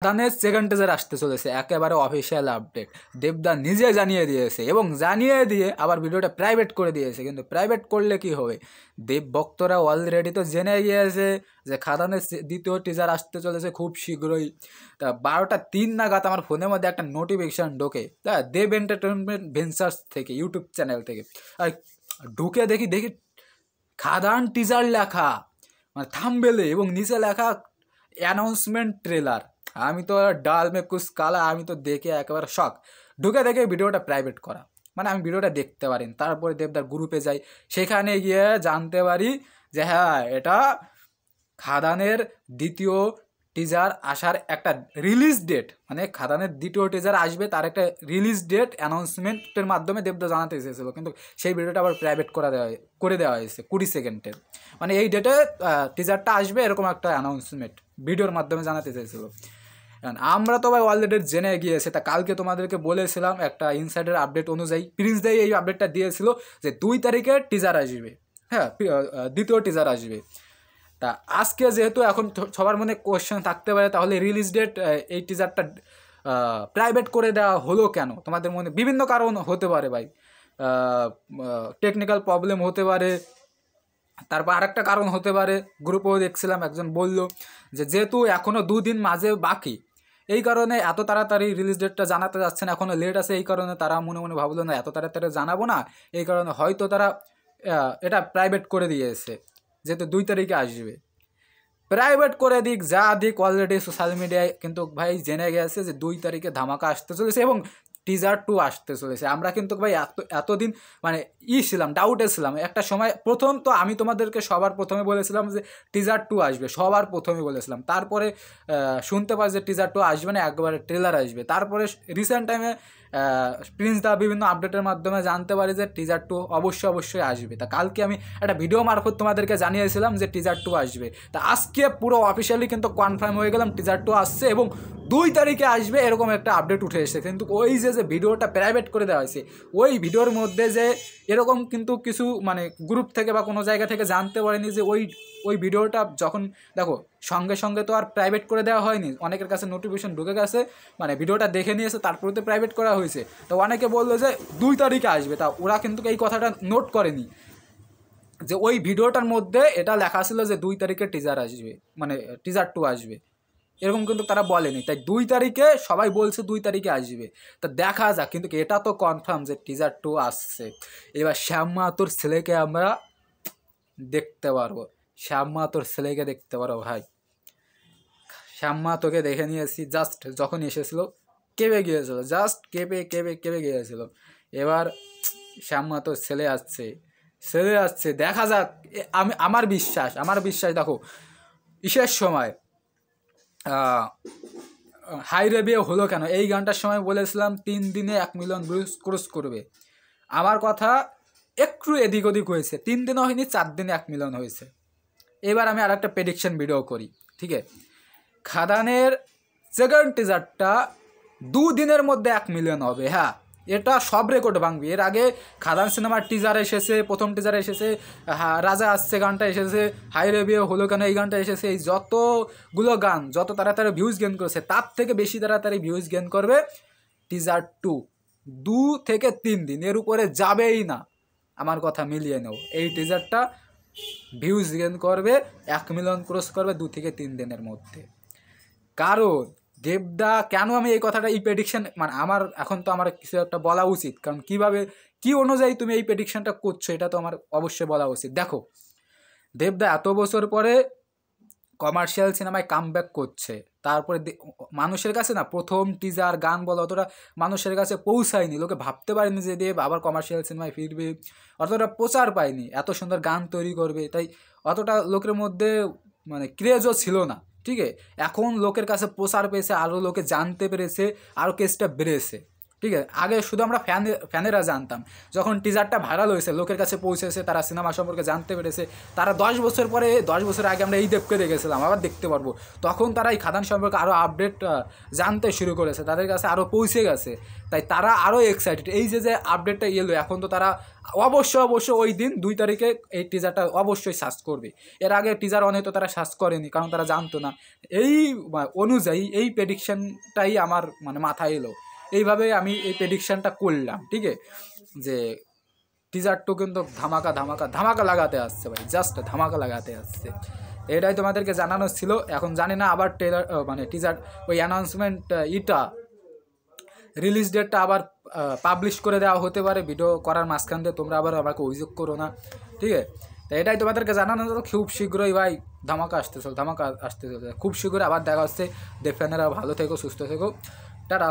খাদানের second teaser আসতে চলেছে, একেবারে অফিসিয়াল আপডেট। দেবদা নিজে জানিয়ে দিয়েছে এবং জানিয়ে দিয়ে আবার ভিডিওটা প্রাইভেট করে দিয়েছে। কিন্তু প্রাইভেট করলে কি হবে, দেব ভক্তরা অলরেডি তো জেনে গিয়েছে যে খাদানের দ্বিতীয় টিজার আসতে চলেছে খুব শীঘ্রই। তা 12:03 নাগাদ আমার ফোনের মধ্যে একটা নোটিফিকেশান ঢোকে, দেব এন্টারটেনমেন্ট ভেঞ্চার্স থেকে, ইউটিউব চ্যানেল থেকে। আর ঢুকে দেখি খাদান টিজার লেখা, মানে থাম্বনেলে, এবং নিচে লেখা অ্যানাউন্সমেন্ট ট্রেলার। আমি তো ডাল মে কুছ কালা, আমি তো দেখে একেবারে শখ। ঢুকে দেখে ভিডিওটা প্রাইভেট করা, মানে আমি ভিডিওটা দেখতে পারি। তারপরে দেবদার গ্রুপে যাই, সেখানে গিয়ে জানতে পারি যে হ্যাঁ, এটা খাদানের দ্বিতীয় টিজার আসার একটা রিলিজ ডেট, মানে খাদানের দ্বিতীয় টিজার আসবে তার একটা রিলিজ ডেট অ্যানাউন্সমেন্টের মাধ্যমে দেবদা জানাতে এসেছিলো। কিন্তু সেই ভিডিওটা আবার প্রাইভেট করে দেওয়া হয়েছে 20 সেকেন্ডের। মানে এই ডেটে টিজারটা আসবে এরকম একটা অ্যানাউন্সমেন্ট ভিডিওর মাধ্যমে জানাতে চেয়েছিলো। আমরা তো ভাই অলরেডি জেনে গিয়েছে। তা কালকে তোমাদেরকে বলেছিলাম একটা ইনসাইডার আপডেট অনুযায়ী, প্রিন্স দেই এই আপডেটটা দিয়েছিল যে 2 তারিখে টিজার আসবে, হ্যাঁ দ্বিতীয় টিজার আসবে। তা আজকে যেহেতু এখন সবার মনে কোয়েশ্চেন থাকতে পারে তাহলে রিলিজ ডেট এই টিজারটা প্রাইভেট করে দেওয়া হলো কেন, তোমাদের মনে বিভিন্ন কারণ হতে পারে ভাই। টেকনিক্যাল প্রবলেম হতে পারে, তারপর আরেকটা কারণ হতে পারে, গ্রুপেও দেখছিলাম একজন বলল যে যেহেতু এখনও 2 দিন মাঝে বাকি, এই কারণে এত তাড়াতাড়ি রিলিজ ডেটটা জানাতে যাচ্ছে না, এখনও লেট আছে। এই কারণে তারা মনে মনে ভাবলো না এত তাড়াতাড়ি জানাবো না, এই কারণে হয়তো তারা এটা প্রাইভেট করে দিয়েছে, যেহেতু 2 তারিখে আসবে। প্রাইভেট করে দিক যা দিক, অলরেডি সোশ্যাল মিডিয়ায় কিন্তু ভাই জেনে গেছে যে 2 তারিখে ধামাকা আসতে চলেছে এবং টিজার 2 আসতে চলেছে। আমরা কিন্তু ভাই এতদিন মানে ছিলাম, ডাউটে ছিলাম একটা সময়। প্রথম তো আমি তোমাদেরকে সবার প্রথমে বলেছিলাম যে টিজার 2 আসবে, সবার প্রথমে বলেছিলাম। তারপরে শুনতে পাই যে টিজার 2 আসবে না, একবারে ট্রেলার আসবে। তারপরে রিসেন্ট টাইমে প্রিন্স দা বিভিন্ন আপডেটের মাধ্যমে জানতে পারি যে টিজার 2 অবশ্যই আসবে। তা কালকে আমি একটা ভিডিও মারফত তোমাদেরকে জানিয়েছিলাম যে টিজার 2 আসবে। তা আজকে পুরো অফিসিয়ালি কিন্তু কনফার্ম হয়ে গেলাম টিজার 2 আসছে এবং 2 তারিখে আসবে এরকম একটা আপডেট উঠে এসেছে। কিন্তু ওই যে ভিডিওটা প্রাইভেট করে দেওয়া হয়েছে, ওই ভিডিওর মধ্যে যে এরকম কিন্তু কিছু মানে গ্রুপ থেকে বা কোনো জায়গা থেকে জানতে পারেনি যে ওই ভিডিওটা যখন দেখো সঙ্গে সঙ্গে তো আর প্রাইভেট করে দেওয়া হয়নি, অনেকের কাছে নোটিফিকেশন ঢুকে গেছে, মানে ভিডিওটা দেখে নিয়েছে, তারপরে তো প্রাইভেট করা হয়েছে। তো অনেকে বললো যে 2 তারিখে আসবে, তা ওরা কিন্তু এই কথাটা নোট করেনি যে ওই ভিডিওটার মধ্যে এটা লেখা ছিল যে 2 তারিখে টিজার আসবে, মানে টিজার 2 আসবে, এরকম কিন্তু তারা বলেনি। তাই 2 তারিখে সবাই বলছে 2 তারিখে আসবে। তা দেখা যাক, কিন্তু এটা তো কনফার্ম যে টিজার 2 আসছে। এবার শ্যাম মাহাতোর ছেলেকে আমরা দেখতে পারবো, শ্যাম মাহাতোর ছেলেকে দেখতে পারো ভাই। শ্যাম মাহাতোকে দেখে নিয়েছি, জাস্ট যখন এসেছিলো কেঁপে গিয়েছিল, জাস্ট কেঁপে গিয়েছিল। এবার শ্যাম মাহাতোর ছেলে আসছে, দেখা যাক। আমার বিশ্বাস দেখো, ইসের সময় হাই রে বিয়ে হলো কেন, এই গানটার সময় বলেছিলাম 3 দিনে 1 মিলিয়ন ভিউজ ক্রস করবে। আমার কথা একটু এদিক ওদিক হয়েছে, 3 দিনও হয়নি, 4 দিনে 1 মিলিয়ন হয়েছে। এবার আমি আর একটা প্রেডিকশন ভিডিও করি, ঠিক আছে? খাদানের সেকেন্ড টিজারটা 2 দিনের মধ্যে 1 মিলিয়ন হবে। হ্যাঁ, এটা সব রেকর্ড ভাঙবে। এর আগে খাদান সিনেমার টিজার এসেছে, প্রথম টিজার এসেছে, রাজা আসছে গানটা এসেছে, হাই রে বিয়ে হলো কেন এই গানটা এসেছে। এই যতগুলো গান যত তাড়াতাড়ি ভিউজ গেন করেছে, তার থেকে বেশি তাড়াতাড়ি ভিউজ গেন করবে টিজার 2। 2 থেকে 3 দিন, এর উপরে যাবেই না। আমার কথা মিলিয়ে নেও, এই টিজারটা ভিউজ গেন করবে, 1 মিলিয়ন ক্রস করবে 2 থেকে 3 দিনের মধ্যে। কারণ দেবদা, কেন আমি এই কথাটা, এই প্রেডিকশন, মানে এখন তো আমার কিছু একটা বলা উচিত, কারণ কি অনুযায়ী তুমি এই প্রেডিকশনটা করছো এটা তো আমার অবশ্যই বলা উচিত। দেখো, দেবদা এত বছর পরে কমার্শিয়াল সিনেমায় কামব্যাক করছে, তারপরে মানুষের কাছে না প্রথম টিজার গান বলা অতটা মানুষের কাছে পৌঁছায়নি, লোকে ভাবতে পারেনি যে দেব আবার কমার্শিয়াল সিনেমায় ফিরবে, অতটা প্রচার পায়নি, এত সুন্দর গান তৈরি করবে, তাই অতটা লোকের মধ্যে মানে ক্রেজও ছিল না। ঠিক আছে, এখন লোকের কাছে প্রচার পেয়েছে, আরও লোকে জানতে পেরেছে, আরও কেসটা বেড়েছে। ঠিক আছে, আগে শুধু আমরা ফ্যানেরা জানতাম, যখন টিজারটা ভাইরাল হয়েছে, লোকের কাছে পৌঁছেছে, তারা সিনেমা সম্পর্কে জানতে পেরেছে, তারা 10 বছর পরে, 10 বছর আগে আমরা এই দেবকে দেখেছিলাম, আবার দেখতে পারবো, তখন তারা এই খাদান সম্পর্কে আরও আপডেট জানতে শুরু করেছে, তাদের কাছে আরও পৌঁছে গেছে, তাই তারা আরও এক্সাইটেড। এই যে আপডেটটা এলো, এখন তো তারা অবশ্যই ওই দিন 2 তারিখে এই টিজারটা অবশ্যই সার্চ করবে। এর আগে টিজার অন হয়তো তারা সার্চ করেনি, কারণ তারা জানতো না। এই অনুযায়ী এই প্রেডিকশনটাই আমার মানে মাথায় এলো, এইভাবে আমি এই প্রেডিকশানটা করলাম। ঠিক আছে, যে টিজারটাও কিন্তু ধামাকা লাগাতে আসছে ভাই, জাস্ট ধামাকা লাগাতে আসছে। এটাই তোমাদেরকে জানানো ছিল। এখন জানি না আবার মানে টিজার ওই অ্যানাউন্সমেন্ট রিলিজ ডেটটা আবার পাবলিশ করে দেওয়া হতে পারে ভিডিও করার মাঝখান দিয়ে, তোমরা আবার আমাকে অভিযোগ করো না। ঠিক আছে, তো এটাই তোমাদেরকে জানানো হলো। খুব শীঘ্রই ভাই ধামাকা আসতে চলছে। খুব শীঘ্রই আবার দেখা হচ্ছে। ফ্যানেরা ভালো থেকো, সুস্থ থেকো, টাটা।